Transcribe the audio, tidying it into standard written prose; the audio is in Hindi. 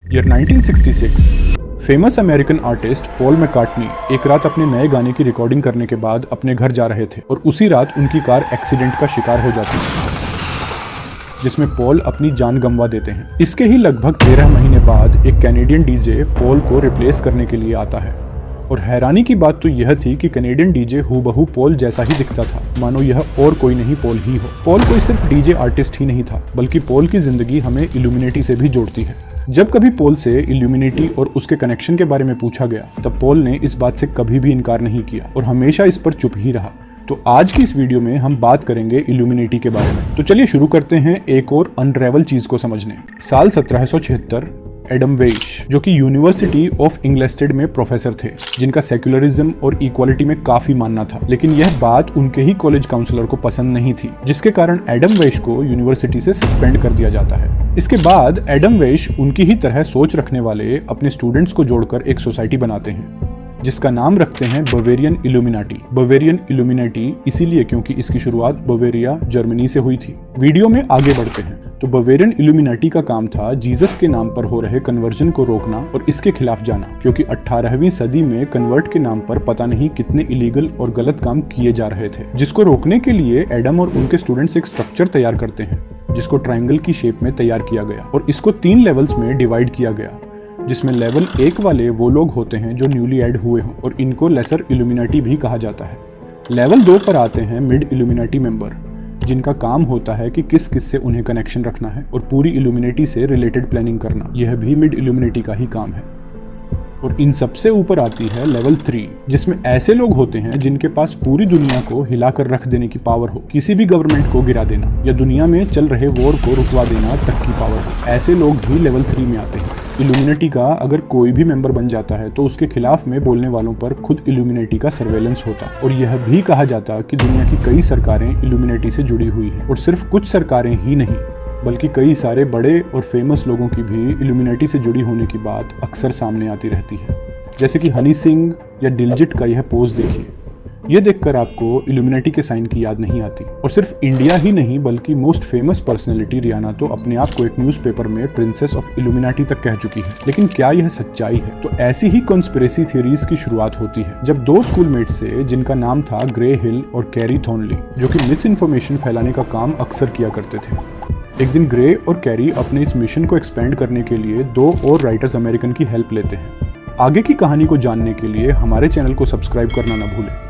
Year 1966 famous American artist Paul McCartney एक रात अपने नए गाने की रिकॉर्डिंग करने के बाद अपने घर जा रहे थे और उसी रात उनकी कार एक्सीडेंट का शिकार हो जाती है, जिसमें पॉल अपनी जान गंवा देते हैं। इसके ही लगभग 13 महीने बाद एक कैनेडियन डीजे पॉल को रिप्लेस करने के लिए आता है और हैरानी की बात तो यह थी कि कैनेडियन डीजे हूबहू पॉल जैसा ही दिखता था, मानो यह और कोई नहीं पॉल ही हो। पॉल कोई सिर्फ डीजे आर्टिस्ट ही नहीं था, बल्कि पॉल की जिंदगी हमें इल्यूमिनेटी से भी जोड़ती है। जब कभी पॉल से इल्यूमिनेटी और उसके कनेक्शन के बारे में पूछा गया, तब पॉल ने इस बात से कभी भी इनकार नहीं किया और हमेशा इस पर चुप ही रहा। तो आज की इस वीडियो में हम बात करेंगे इल्यूमिनेटी के बारे में। तो चलिए शुरू करते हैं एक और अनरेवल चीज को समझने। साल 1776 एडम वेइश, जो कि यूनिवर्सिटी ऑफ इंग्लेस्टेड में प्रोफेसर थे, जिनका सेक्युलरिज्म और इक्वालिटी में काफी मानना था, लेकिन यह बात उनके ही कॉलेज काउंसलर को पसंद नहीं थी, जिसके कारण एडम वेइश को यूनिवर्सिटी से सस्पेंड कर दिया जाता है। इसके बाद एडम वेइश उनकी ही तरह सोच रखने वाले अपने स्टूडेंट्स को जोड़कर एक सोसाइटी बनाते हैं, जिसका नाम रखते हैं बवेरियन इल्यूमिनाटी। बवेरियन इल्यूमिनाटी इसीलिए क्योंकि इसकी शुरुआत बवेरिया, जर्मनी से हुई थी। वीडियो में आगे बढ़ते हैं तो बवेरियन इल्यूमिनाटी का काम था जीसस के नाम पर हो रहे कन्वर्जन को रोकना और इसके खिलाफ जाना, क्योंकि 18वीं सदी में कन्वर्ट के नाम पर पता नहीं कितने इलीगल और गलत काम किए जा रहे थे, जिसको रोकने के लिए एडम और उनके स्टूडेंट्स एक स्ट्रक्चर तैयार करते हैं, जिसको ट्रायंगल की शेप में तैयार किया गया और इसको 3 लेवल्स में डिवाइड किया गया, जिसमें लेवल 1 वाले वो लोग होते हैं जो न्यूली ऐड हुए हों और इनको लेसर इल्यूमिनाटी भी कहा जाता है। लेवल 2 पर आते हैं मिड इल्यूमिनाटी मेंबर, जिनका काम होता है कि किस किस से उन्हें कनेक्शन रखना है और पूरी इल्यूमिनाटी से रिलेटेड प्लानिंग करना, यह भी मिड इल्यूमिनाटी का ही काम है। और इन सबसे ऊपर आती है लेवल 3, जिसमें ऐसे लोग होते हैं जिनके पास पूरी दुनिया को हिलाकर रख देने की पावर हो, किसी भी गवर्नमेंट को गिरा देना या दुनिया में चल रहे वॉर को रुकवा देना तक की पावर हो। ऐसे लोग भी लेवल 3 में आते हैं। इल्यूमिनाटी का अगर कोई भी मेंबर बन जाता है तो उसके खिलाफ में बोलने वालों पर खुद इल्यूमिनाटी का सर्वेलेंस होता और यह भी कहा जाता कि दुनिया की कई सरकारें इल्यूमिनाटी से जुड़ी हुई हैं, और सिर्फ कुछ सरकारें ही नहीं बल्कि कई सारे बड़े और फेमस लोगों की भी इल्यूमिनाटी से जुड़ी होने की बात अक्सर सामने आती रहती है, जैसे कि हनी सिंह या दिलजीत का यह पोज देखिए। यह देखकर आपको इल्यूमिनाटी के साइन की याद नहीं आती। और सिर्फ इंडिया ही नहीं बल्कि मोस्ट फेमस पर्सनैलिटी रियाना तो अपने आप को एक न्यूज़पेपर में प्रिंसेस ऑफ इल्यूमिनाटी तक कह चुकी है। लेकिन क्या यह सच्चाई है? तो ऐसी ही कॉन्स्पिरेसी थ्योरीज की शुरुआत होती है जब 2 स्कूलमेट्स से, जिनका नाम था ग्रे हिल और कैरी थॉर्नली, जो कि मिस इन्फॉर्मेशन फैलाने का काम अक्सर किया करते थे। एक दिन ग्रे और कैरी अपने इस मिशन को एक्सपेंड करने के लिए 2 और राइटर्स अमेरिकन की हेल्प लेते हैं। आगे की कहानी को जानने के लिए हमारे चैनल को सब्सक्राइब करना न भूलें।